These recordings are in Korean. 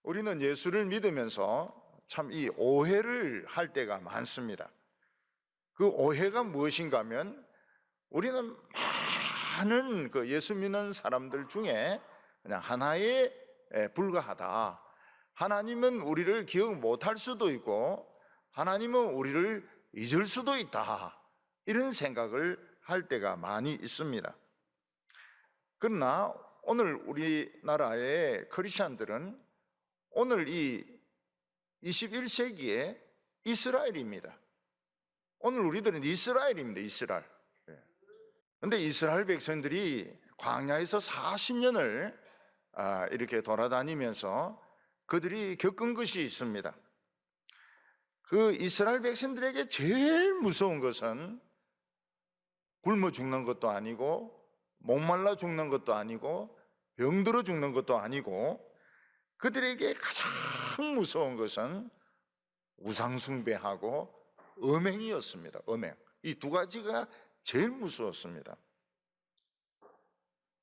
우리는 예수를 믿으면서 참 이 오해를 할 때가 많습니다. 그 오해가 무엇인가 하면 우리는 많은 그 예수 믿는 사람들 중에 그냥 하나에 불과하다. 하나님은 우리를 기억 못할 수도 있고 하나님은 우리를 잊을 수도 있다. 이런 생각을 할 때가 많이 있습니다. 그러나 오늘 우리나라의 크리스천들은 오늘 이 21세기의 이스라엘입니다. 오늘 우리들은 이스라엘입니다. 이스라엘. 그런데 이스라엘 백성들이 광야에서 40년을 이렇게 돌아다니면서 그들이 겪은 것이 있습니다. 그 이스라엘 백성들에게 제일 무서운 것은 굶어 죽는 것도 아니고 목말라 죽는 것도 아니고 병들어 죽는 것도 아니고 그들에게 가장 무서운 것은 우상숭배하고 음행이었습니다. 음행. 이 두 가지가 제일 무서웠습니다.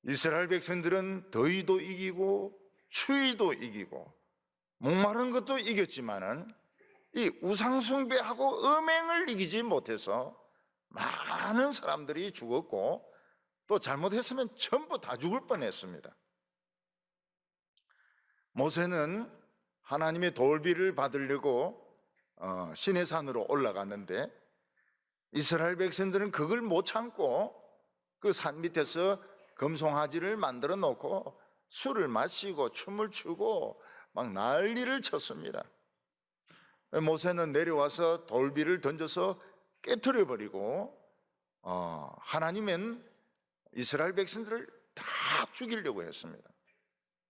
이스라엘 백성들은 더위도 이기고 추위도 이기고 목마른 것도 이겼지만은 이 우상숭배하고 음행을 이기지 못해서 많은 사람들이 죽었고 또 잘못했으면 전부 다 죽을 뻔했습니다. 모세는 하나님의 돌비를 받으려고 시내산으로 올라갔는데 이스라엘 백성들은 그걸 못 참고 그 산 밑에서 금송아지를 만들어 놓고 술을 마시고 춤을 추고 막 난리를 쳤습니다. 모세는 내려와서 돌비를 던져서 깨트려 버리고 하나님은 이스라엘 백성들을 다 죽이려고 했습니다.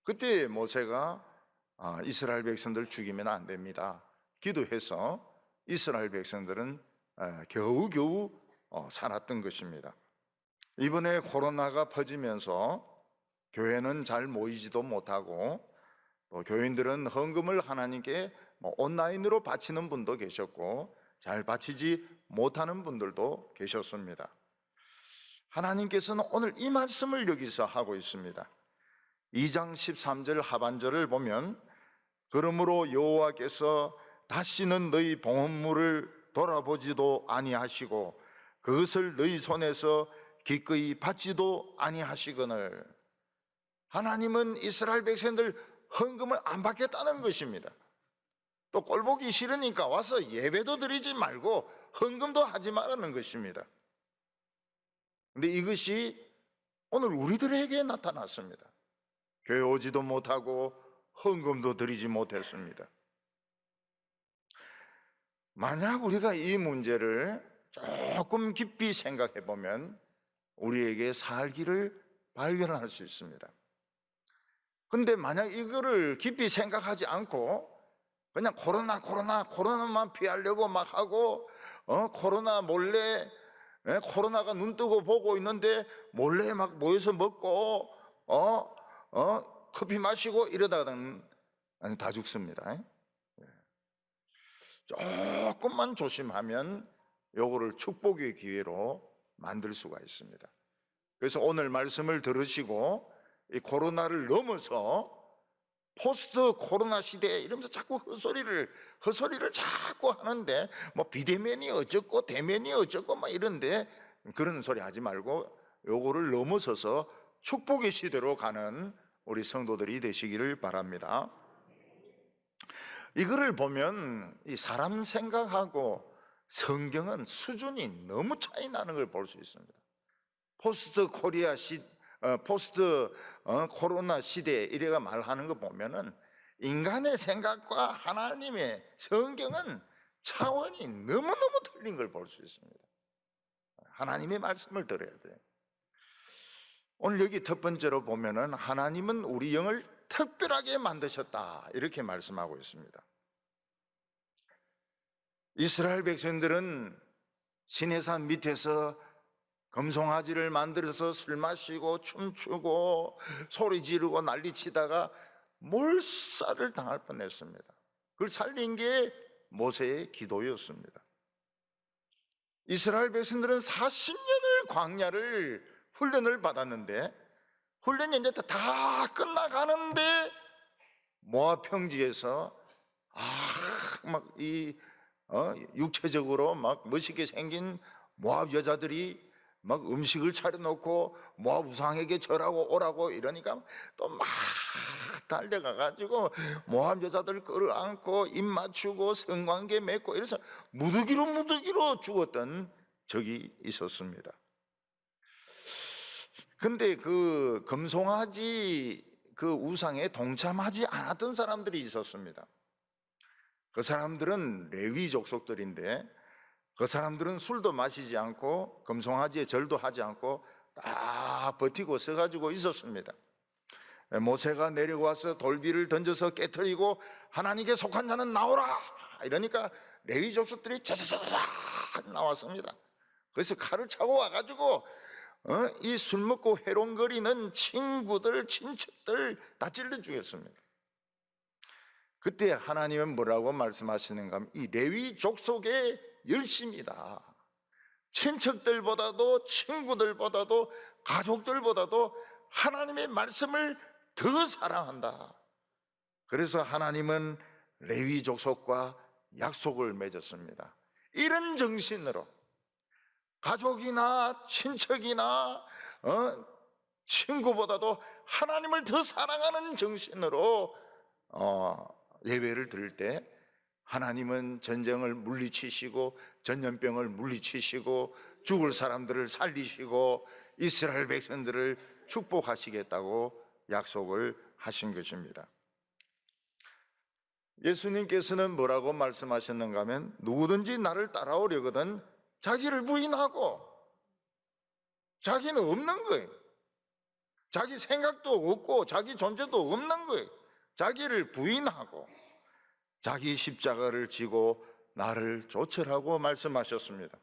그때 모세가 이스라엘 백성들을 죽이면 안 됩니다. 기도해서 이스라엘 백성들은 겨우겨우 살았던 것입니다. 이번에 코로나가 퍼지면서 교회는 잘 모이지도 못하고 또 교인들은 헌금을 하나님께 온라인으로 바치는 분도 계셨고 잘 바치지 못하는 분들도 계셨습니다. 하나님께서는 오늘 이 말씀을 여기서 하고 있습니다. 2장 13절 하반절을 보면 그러므로 여호와께서 다시는 너희 봉헌물을 돌아보지도 아니하시고 그것을 너희 손에서 기꺼이 받지도 아니하시거늘. 하나님은 이스라엘 백성들 헌금을 안 받겠다는 것입니다. 또 꼴보기 싫으니까 와서 예배도 드리지 말고 헌금도 하지 말라는 것입니다. 그런데 이것이 오늘 우리들에게 나타났습니다. 교회 오지도 못하고 헌금도 드리지 못했습니다. 만약 우리가 이 문제를 조금 깊이 생각해 보면 우리에게 살기를 발견할 수 있습니다. 그런데 만약 이거를 깊이 생각하지 않고 그냥 코로나만 피하려고 막 하고 코로나 몰래 코로나가 눈 뜨고 보고 있는데 몰래 막 모여서 먹고 커피 마시고 이러다가는 다 죽습니다. 조금만 조심하면 요거를 축복의 기회로 만들 수가 있습니다. 그래서 오늘 말씀을 들으시고 이 코로나를 넘어서 포스트 코로나 시대에 이러면서 자꾸 헛소리를 자꾸 하는데 뭐 비대면이 어쩌고 대면이 어쩌고 막 이런데 그런 소리 하지 말고 요거를 넘어서서 축복의 시대로 가는 우리 성도들이 되시기를 바랍니다. 이거를 보면 이 사람 생각하고 성경은 수준이 너무 차이 나는 걸 볼 수 있습니다. 포스트 코로나 시대에 이래가 말하는 거 보면은 인간의 생각과 하나님의 성경은 차원이 너무너무 틀린 걸 볼 수 있습니다. 하나님의 말씀을 들어야 돼요. 오늘 여기 첫 번째로 보면은 하나님은 우리 영을 특별하게 만드셨다 이렇게 말씀하고 있습니다. 이스라엘 백성들은 시내산 밑에서 금송아지를 만들어서 술 마시고 춤추고 소리 지르고 난리치다가 몰살을 당할 뻔했습니다. 그걸 살린 게 모세의 기도였습니다. 이스라엘 백성들은 40년을 광야를 훈련을 받았는데 훈련이 이제 다 끝나가는데 모압 평지에서 육체적으로 막 멋있게 생긴 모압 여자들이 막 음식을 차려놓고 모압 우상에게 절하고 오라고 이러니까 또 막 달려가 가지고 모압 여자들 끌어안고 입 맞추고 성관계 맺고 이래서 무더기로 죽었던 적이 있었습니다. 근데 그 금송아지 그 우상에 동참하지 않았던 사람들이 있었습니다. 그 사람들은 레위 족속들인데 그 사람들은 술도 마시지 않고 금송아지에 절도 하지 않고 딱 버티고 서가지고 있었습니다. 모세가 내려와서 돌비를 던져서 깨트리고 하나님께 속한 자는 나오라 이러니까 레위 족속들이 자자자자 나왔습니다. 그래서 칼을 차고 와가지고 이 술 먹고 해롱거리는 친구들 친척들 다 찔러 죽였습니다. 그때 하나님은 뭐라고 말씀하시는가 하면 이 레위 족속의 열심이다. 친척들보다도 친구들보다도 가족들보다도 하나님의 말씀을 더 사랑한다. 그래서 하나님은 레위 족속과 약속을 맺었습니다. 이런 정신으로 가족이나 친척이나 친구보다도 하나님을 더 사랑하는 정신으로 예배를 드릴 때 하나님은 전쟁을 물리치시고 전염병을 물리치시고 죽을 사람들을 살리시고 이스라엘 백성들을 축복하시겠다고 약속을 하신 것입니다. 예수님께서는 뭐라고 말씀하셨는가 하면 누구든지 나를 따라오려거든 자기를 부인하고, 자기는 없는 거예요. 자기 생각도 없고 자기 존재도 없는 거예요. 자기를 부인하고 자기 십자가를 지고 나를 좇으라고 말씀하셨습니다.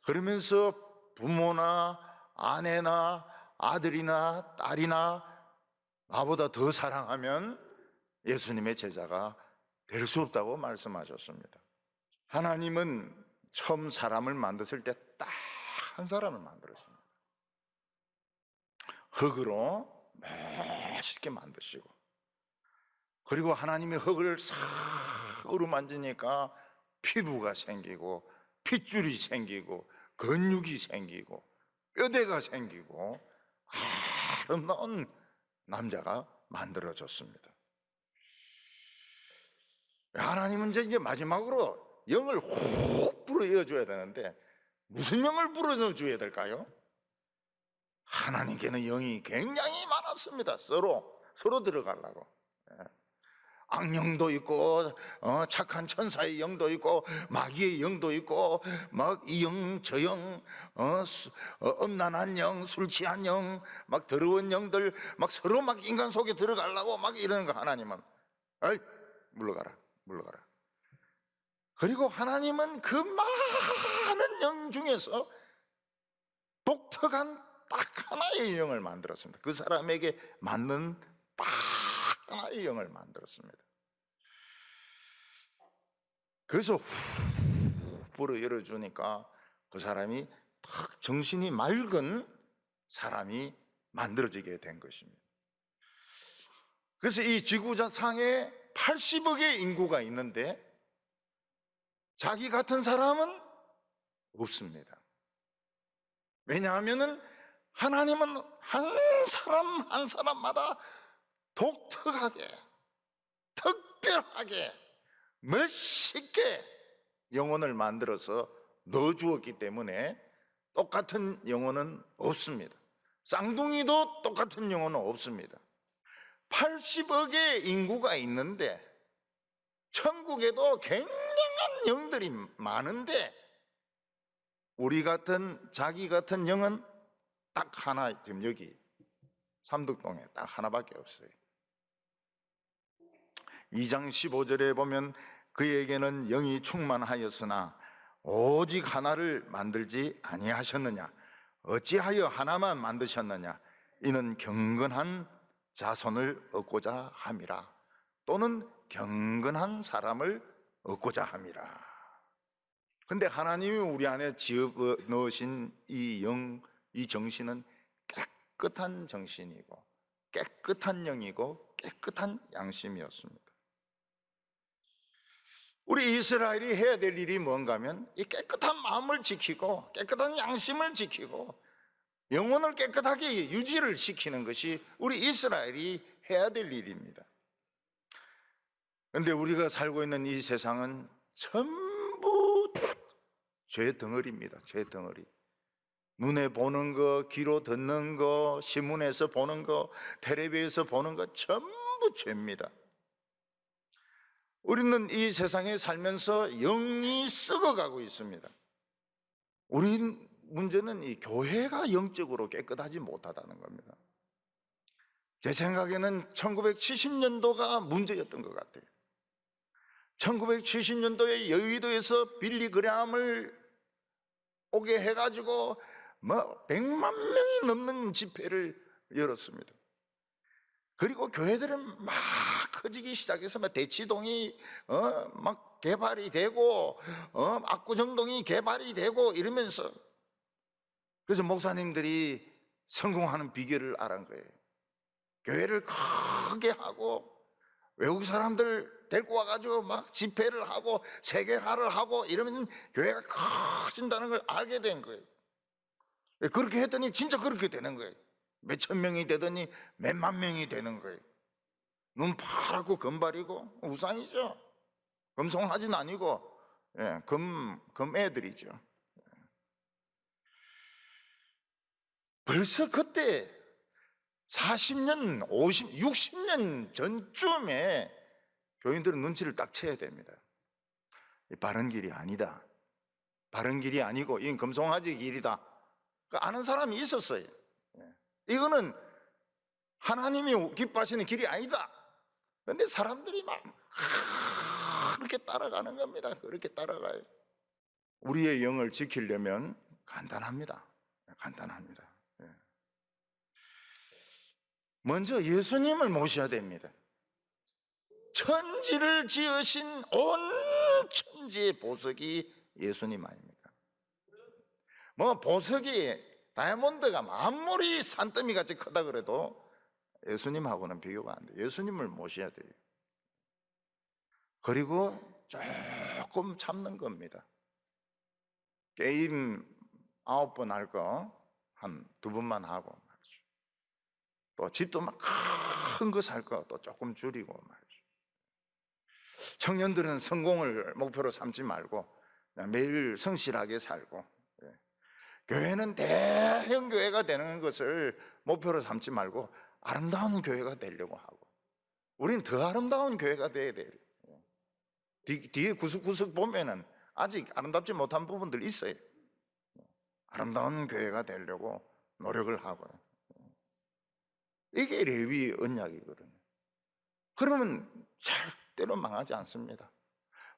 그러면서 부모나 아내나 아들이나 딸이나 나보다 더 사랑하면 예수님의 제자가 될 수 없다고 말씀하셨습니다. 하나님은 처음 사람을 만드실 때 딱 한 사람을 만들었습니다. 흙으로 멋있게 만드시고, 그리고 하나님이 흙을 싹 어루만지니까 피부가 생기고 핏줄이 생기고 근육이 생기고 뼈대가 생기고 아름다운 남자가 만들어졌습니다. 하나님은 이제 마지막으로 영을 훅 불어넣어줘야 되는데 무슨 영을 불어넣어줘야 될까요? 하나님께는 영이 굉장히 많았습니다. 서로 들어가려고. 악령도 있고 착한 천사의 영도 있고 마귀의 영도 있고 막 이 영 저 영 음란한 영, 술 취한 영, 막 더러운 영들 막 서로 막 인간 속에 들어가려고 막 이러는 거. 하나님은 에이 물러가라. 그리고 하나님은 그 많은 영 중에서 독특한 딱 하나의 영을 만들었습니다. 그 사람에게 맞는 딱 하나의 영을 만들었습니다. 그래서 후 불어 열어주니까 그 사람이 딱 정신이 맑은 사람이 만들어지게 된 것입니다. 그래서 이 지구상에 80억의 인구가 있는데 자기 같은 사람은 없습니다. 왜냐하면 하나님은 한 사람 한 사람마다 독특하게, 특별하게, 멋있게 영혼을 만들어서 넣어주었기 때문에 똑같은 영혼은 없습니다. 쌍둥이도 똑같은 영혼은 없습니다. 80억의 인구가 있는데 천국에도 굉장한 영들이 많은데 우리 같은 자기 같은 영은 딱 하나, 지금 여기 삼덕동에 딱 하나밖에 없어요. 2장 15절에 보면 그에게는 영이 충만하였으나 오직 하나를 만들지 아니하셨느냐, 어찌하여 하나만 만드셨느냐, 이는 경건한 자손을 얻고자 함이라. 또는 경건한 사람을 얻고자 함이라. 근데 하나님이 우리 안에 지어 넣으신 이 영, 이 정신은 깨끗한 정신이고 깨끗한 영이고 깨끗한 양심이었습니다. 우리 이스라엘이 해야 될 일이 뭔가 하면 이 깨끗한 마음을 지키고 깨끗한 양심을 지키고 영혼을 깨끗하게 유지를 시키는 것이 우리 이스라엘이 해야 될 일입니다. 그런데 우리가 살고 있는 이 세상은 전부 죄 덩어리입니다. 죄 덩어리. 눈에 보는 거, 귀로 듣는 거, 신문에서 보는 거, 텔레비에서 보는 거 전부 죄입니다. 우리는 이 세상에 살면서 영이 썩어가고 있습니다. 우리 문제는 이 교회가 영적으로 깨끗하지 못하다는 겁니다. 제 생각에는 1970년도가 문제였던 것 같아요. 1970년도에 여의도에서 빌리 그레함을 오게 해가지고 100만 명이 넘는 집회를 열었습니다. 그리고 교회들은 막 커지기 시작해서 대치동이 막 개발이 되고 압구정동이 개발이 되고 이러면서, 그래서 목사님들이 성공하는 비결을 알은 거예요. 교회를 크게 하고 외국 사람들 데리고 와가지고 막 집회를 하고 세계화를 하고 이러면 교회가 커진다는 걸 알게 된 거예요. 그렇게 했더니 진짜 그렇게 되는 거예요. 몇천 명이 되더니 몇만 명이 되는 거예요. 눈 파랗고 금발이고 우상이죠. 금송아지는 아니고 금애들이죠. 벌써 그때 40년, 50, 60년 전쯤에 교인들은 눈치를 딱 채야 됩니다. 바른 길이 아니다. 바른 길이 아니고 이건 금송아지 길이다. 아는 사람이 있었어요. 이거는 하나님이 기뻐하시는 길이 아니다. 그런데 사람들이 막 그렇게 따라가는 겁니다. 그렇게 따라가요. 우리의 영을 지키려면 간단합니다. 간단합니다. 먼저 예수님을 모셔야 됩니다. 천지를 지으신 온 천지의 보석이 예수님 아닙니까? 보석이 다이아몬드가 아무리 산더미 같이 크다 그래도 예수님하고는 비교가 안 돼요. 예수님을 모셔야 돼요. 그리고 조금 참는 겁니다. 게임 9번 할 거 한 2번만 하고 말이죠. 또 집도 막 큰 거 살 거 또 조금 줄이고 말이죠. 청년들은 성공을 목표로 삼지 말고 매일 성실하게 살고, 교회는 대형 교회가 되는 것을 목표로 삼지 말고 아름다운 교회가 되려고 하고, 우리는 더 아름다운 교회가 돼야 돼요. 뒤에 구석구석 보면은 아직 아름답지 못한 부분들 있어요. 아름다운 교회가 되려고 노력을 하고요. 이게 레위 언약이거든요. 그러면 절대로 망하지 않습니다.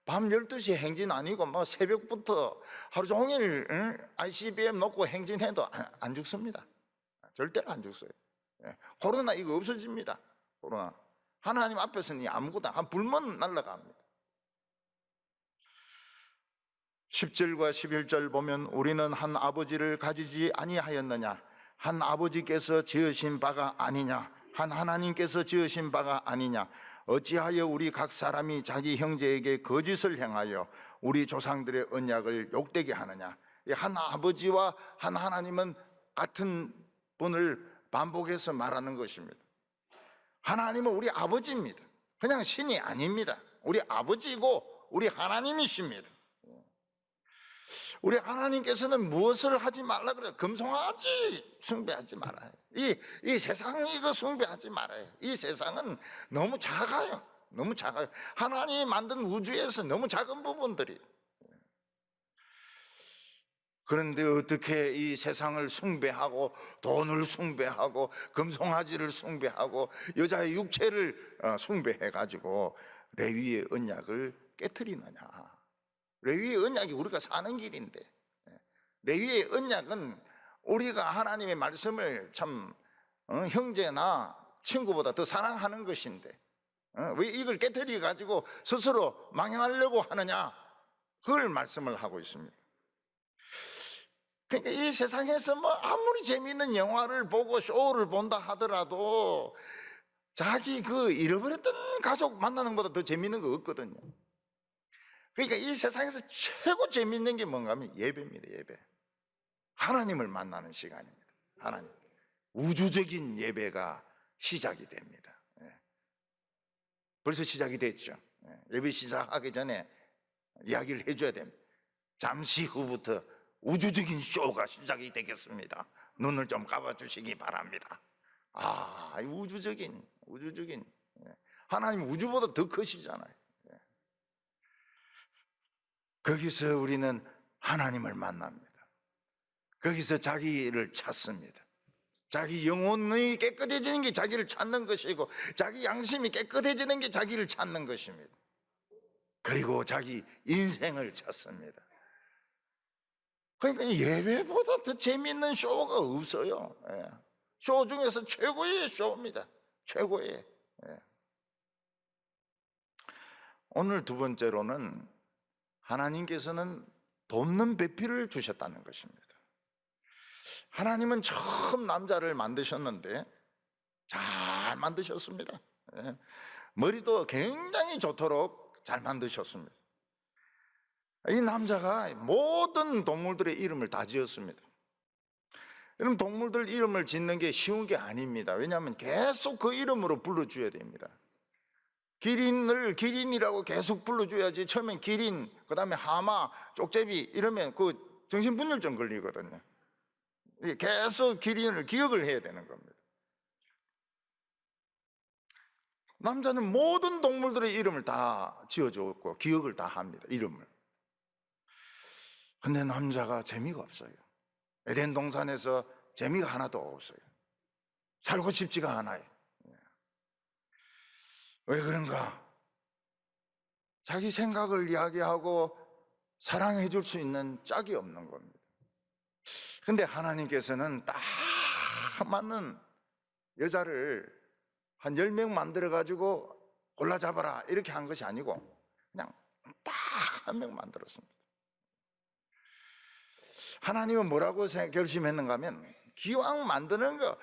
밤 12시 행진 아니고 새벽부터 하루 종일 ICBM 놓고 행진해도 안 죽습니다. 절대로 안 죽어요. 코로나 이거 없어집니다. 코로나. 하나님 앞에서는 아무것도 한 불만 날아갑니다. 10절과 11절 보면 우리는 한 아버지를 가지지 아니하였느냐, 한 아버지께서 지으신 바가 아니냐, 한 하나님께서 지으신 바가 아니냐, 어찌하여 우리 각 사람이 자기 형제에게 거짓을 행하여 우리 조상들의 언약을 욕되게 하느냐. 한 아버지와 한 하나님은 같은 분을 반복해서 말하는 것입니다. 하나님은 우리 아버지입니다. 그냥 신이 아닙니다. 우리 아버지고 우리 하나님이십니다. 우리 하나님께서는 무엇을 하지 말라 그래요? 금송아지 숭배하지 말아요. 이 세상 이거 숭배하지 말아요. 이 세상은 너무 작아요. 너무 작아요. 하나님이 만든 우주에서 너무 작은 부분들이. 그런데 어떻게 이 세상을 숭배하고 돈을 숭배하고 금송아지를 숭배하고 여자의 육체를 숭배해가지고 레위의 언약을 깨트리느냐. 레위의 언약이 우리가 사는 길인데, 레위의 언약은 우리가 하나님의 말씀을 참 형제나 친구보다 더 사랑하는 것인데 왜 이걸 깨트려 가지고 스스로 망해하려고 하느냐, 그걸 말씀을 하고 있습니다. 그러니까 이 세상에서 아무리 재미있는 영화를 보고 쇼를 본다 하더라도 자기 그 잃어버렸던 가족 만나는 것보다 더 재밌는 거 없거든요. 그러니까 이 세상에서 최고 재밌는 게 뭔가 하면 예배입니다. 예배. 하나님을 만나는 시간입니다. 하나님. 우주적인 예배가 시작이 됩니다. 벌써 시작이 됐죠. 예배 시작하기 전에 이야기를 해줘야 됩니다. 잠시 후부터 우주적인 쇼가 시작이 되겠습니다. 눈을 좀 감아 주시기 바랍니다. 우주적인 하나님 우주보다 더 크시잖아요. 거기서 우리는 하나님을 만납니다. 거기서 자기를 찾습니다. 자기 영혼이 깨끗해지는 게 자기를 찾는 것이고, 자기 양심이 깨끗해지는 게 자기를 찾는 것입니다. 그리고 자기 인생을 찾습니다. 그러니까 예배보다 더 재미있는 쇼가 없어요. 쇼 중에서 최고의 쇼입니다. 최고의. 오늘 두 번째로는 하나님께서는 돕는 배필을 주셨다는 것입니다. 하나님은 처음 남자를 만드셨는데 잘 만드셨습니다. 머리도 굉장히 좋도록 잘 만드셨습니다. 이 남자가 모든 동물들의 이름을 다 지었습니다. 여러분, 동물들 이름을 짓는 게 쉬운 게 아닙니다. 왜냐하면 계속 그 이름으로 불러줘야 됩니다. 기린을 기린이라고 계속 불러줘야지. 처음엔 기린, 그 다음에 하마, 쪽제비 이러면 그 정신분열증 걸리거든요. 계속 기린을 기억을 해야 되는 겁니다. 남자는 모든 동물들의 이름을 다 지어줬고 기억을 다 합니다. 이름을. 근데 남자가 재미가 없어요. 에덴 동산에서 재미가 하나도 없어요. 살고 싶지가 않아요. 왜 그런가? 자기 생각을 이야기하고 사랑해 줄 수 있는 짝이 없는 겁니다. 근데 하나님께서는 딱 맞는 여자를 한 10명 만들어가지고 골라 잡아라 이렇게 한 것이 아니고 그냥 딱 한 명 만들었습니다. 하나님은 뭐라고 결심했는가 하면 기왕 만드는 거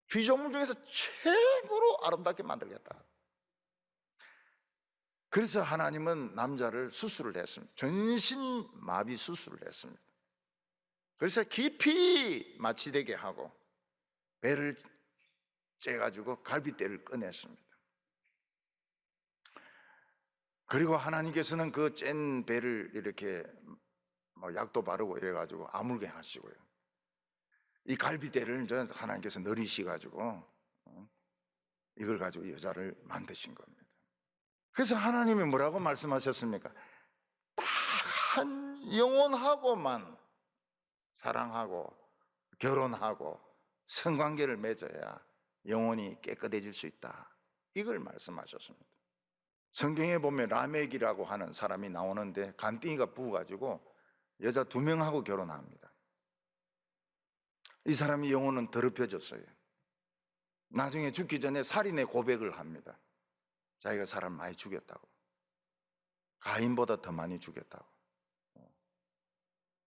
피조물 중에서 최고로 아름답게 만들겠다. 그래서 하나님은 남자를 수술을 했습니다. 전신마비 수술을 했습니다. 그래서 깊이 마취되게 하고 배를 째가지고 갈비뼈를 꺼냈습니다. 그리고 하나님께서는 그 짠 배를 이렇게 약도 바르고 이래가지고 아물게 하시고요. 이 갈비뼈를 하나님께서 늘리셔가지고 이걸 가지고 여자를 만드신 겁니다. 그래서 하나님이 뭐라고 말씀하셨습니까? 딱 한 영혼하고만 사랑하고 결혼하고 성관계를 맺어야 영혼이 깨끗해질 수 있다. 이걸 말씀하셨습니다. 성경에 보면 라멕이라고 하는 사람이 나오는데 간띵이가 부어가지고 여자 2명하고 결혼합니다. 이 사람이 영혼은 더럽혀졌어요. 나중에 죽기 전에 살인의 고백을 합니다. 자기가 사람 많이 죽였다고. 가인보다 더 많이 죽였다고.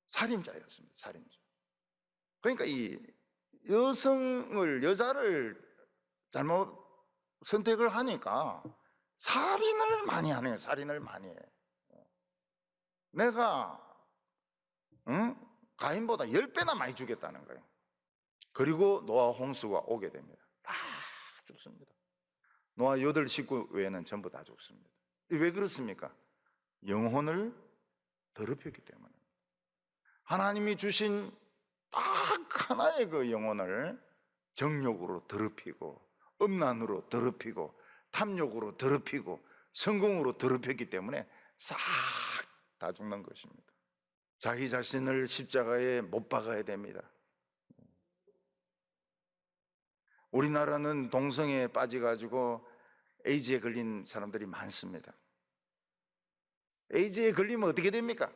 살인자였습니다. 살인자. 그러니까 이 여자를 잘못 선택을 하니까 살인을 많이 하네요. 살인을 많이 해. 내가 가인보다 10배나 많이 죽였다는 거예요. 그리고 노아 홍수가 오게 됩니다. 다 죽습니다. 노아 8 식구 외에는 전부 다 죽습니다. 왜 그렇습니까? 영혼을 더럽혔기 때문에. 하나님이 주신 딱 하나의 그 영혼을 정욕으로 더럽히고 음란으로 더럽히고 탐욕으로 더럽히고 성공으로 더럽혔기 때문에 싹 다 죽는 것입니다. 자기 자신을 십자가에 못 박아야 됩니다. 우리나라는 동성애에 빠져가지고 에이즈에 걸린 사람들이 많습니다. 에이즈에 걸리면 어떻게 됩니까?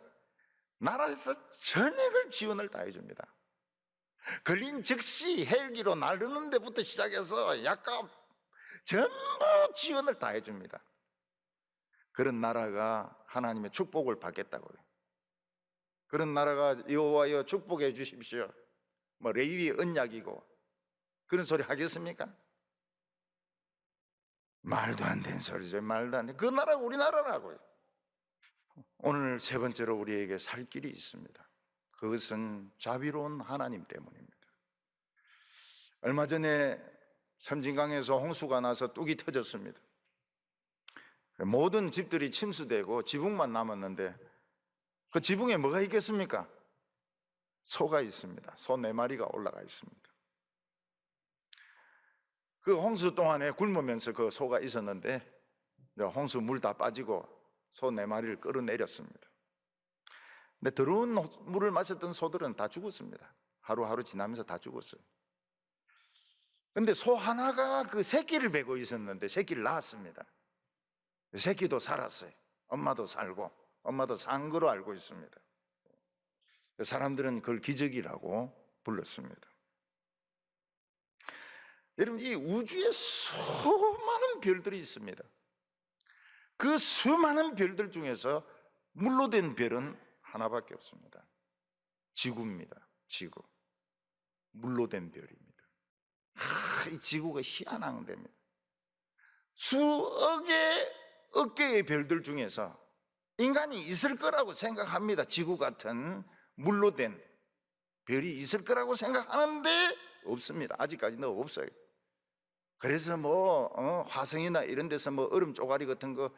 나라에서 전액을 지원을 다 해줍니다. 걸린 즉시 헬기로 나르는 데부터 시작해서 약값 전부 지원을 다 해줍니다. 그런 나라가 하나님의 축복을 받겠다고요. 그런 나라가 여호와여 축복해 주십시오. 레위의 언약이고 그런 소리 하겠습니까? 말도 안 되는 소리죠. 말도 안 돼. 그 나라가 우리나라라고요. 오늘 세 번째로 우리에게 살 길이 있습니다. 그것은 자비로운 하나님 때문입니다. 얼마 전에 섬진강에서 홍수가 나서 뚝이 터졌습니다. 모든 집들이 침수되고 지붕만 남았는데 그 지붕에 뭐가 있겠습니까? 소가 있습니다. 소 4마리가 올라가 있습니다. 그 홍수 동안에 굶으면서 그 소가 있었는데 홍수 물 다 빠지고 소 4마리를 끌어내렸습니다. 근데 더러운 물을 마셨던 소들은 다 죽었습니다. 하루하루 지나면서 다 죽었어요. 근데 소 하나가 그 새끼를 베고 있었는데 새끼를 낳았습니다. 새끼도 살았어요. 엄마도 살고 엄마도 산 거로 알고 있습니다. 사람들은 그걸 기적이라고 불렀습니다. 여러분, 이 우주에 수많은 별들이 있습니다. 그 수많은 별들 중에서 물로 된 별은 하나밖에 없습니다. 지구입니다. 지구. 물로 된 별입니다. 이 지구가 희한한 데입니다. 수억 개의 별들 중에서 인간이 있을 거라고 생각합니다. 지구 같은 물로 된 별이 있을 거라고 생각하는데 없습니다. 아직까지는 없어요. 그래서 화성이나 이런 데서 얼음 쪼가리 같은 거,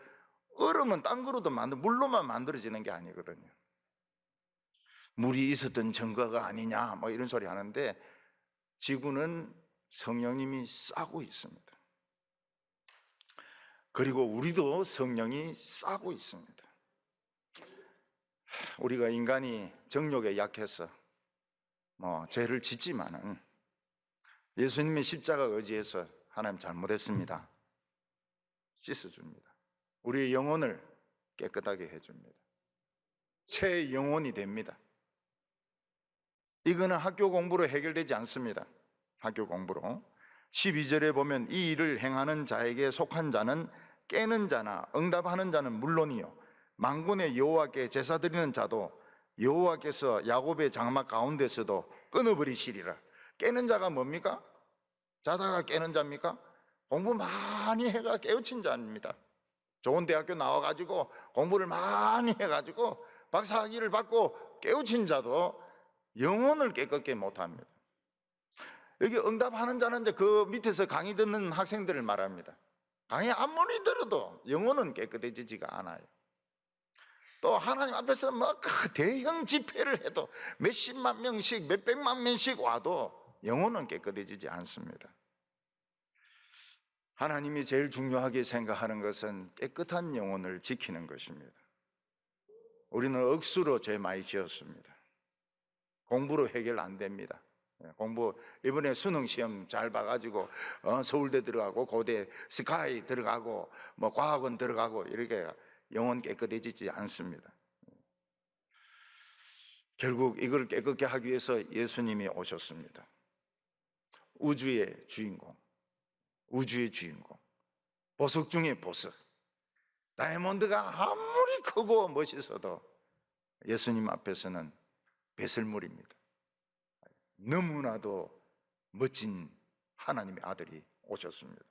얼음은 딴 거로도 물로만 만들어지는 게 아니거든요. 물이 있었던 증거가 아니냐 이런 소리 하는데 지구는 성령님이 싸고 있습니다. 그리고 우리도 성령이 싸고 있습니다. 우리가 인간이 정욕에 약해서 죄를 짓지만은 예수님의 십자가 의지해서 하나님 잘못했습니다. 씻어줍니다. 우리의 영혼을 깨끗하게 해줍니다. 새 영혼이 됩니다. 이거는 학교 공부로 해결되지 않습니다. 학교 공부로 12절에 보면 이 일을 행하는 자에게 속한 자는 깨는 자나 응답하는 자는 물론이요 만군의 여호와께 제사 드리는 자도 여호와께서 야곱의 장막 가운데서도 끊어버리시리라. 깨는 자가 뭡니까? 자다가 깨는 자입니까? 공부 많이 해가 깨우친 자입니다. 좋은 대학교 나와가지고 공부를 많이 해가지고 박사학위를 받고 깨우친 자도 영혼을 깨끗게 못합니다. 여기 응답하는 자는 이제 그 밑에서 강의 듣는 학생들을 말합니다. 강의 아무리 들어도 영혼은 깨끗해지지가 않아요. 또 하나님 앞에서 그 대형 집회를 해도 몇십만 명씩 몇백만 명씩 와도 영혼은 깨끗해지지 않습니다. 하나님이 제일 중요하게 생각하는 것은 깨끗한 영혼을 지키는 것입니다. 우리는 억수로 죄 많이 지었습니다. 공부로 해결 안 됩니다. 공부 이번에 수능 시험 잘 봐가지고 서울대 들어가고 고대 스카이 들어가고 과학원 들어가고 이렇게 영혼 깨끗해지지 않습니다. 결국 이걸 깨끗게 하기 위해서 예수님이 오셨습니다. 우주의 주인공, 우주의 주인공, 보석 중의 보석. 다이아몬드가 아무리 크고 멋있어도 예수님 앞에서는 배설물입니다. 너무나도 멋진 하나님의 아들이 오셨습니다.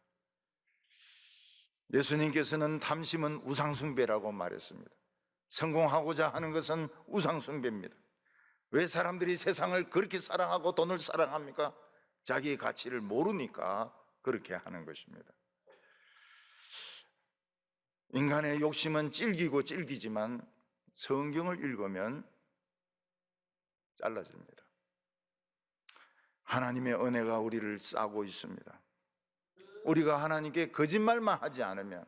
예수님께서는 탐심은 우상숭배라고 말했습니다. 성공하고자 하는 것은 우상숭배입니다. 왜 사람들이 세상을 그렇게 사랑하고 돈을 사랑합니까? 자기의 가치를 모르니까 그렇게 하는 것입니다. 인간의 욕심은 질기고 질기지만 성경을 읽으면 잘라집니다. 하나님의 은혜가 우리를 싸고 있습니다. 우리가 하나님께 거짓말만 하지 않으면,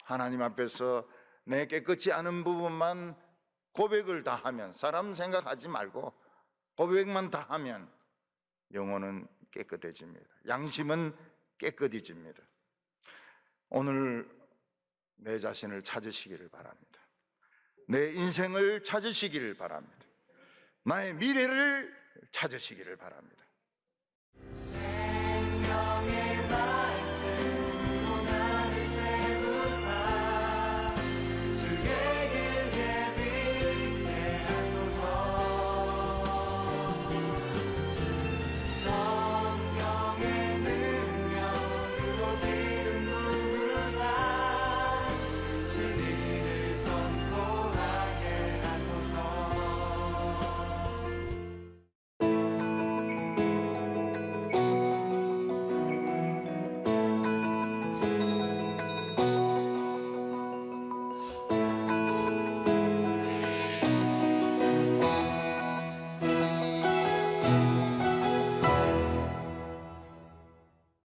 하나님 앞에서 내 깨끗이 않은 부분만 고백을 다 하면, 사람 생각하지 말고 고백만 다 하면 영혼은 깨끗해집니다. 양심은 깨끗해집니다. 오늘 내 자신을 찾으시기를 바랍니다. 내 인생을 찾으시기를 바랍니다. 나의 미래를 찾으시기를 바랍니다.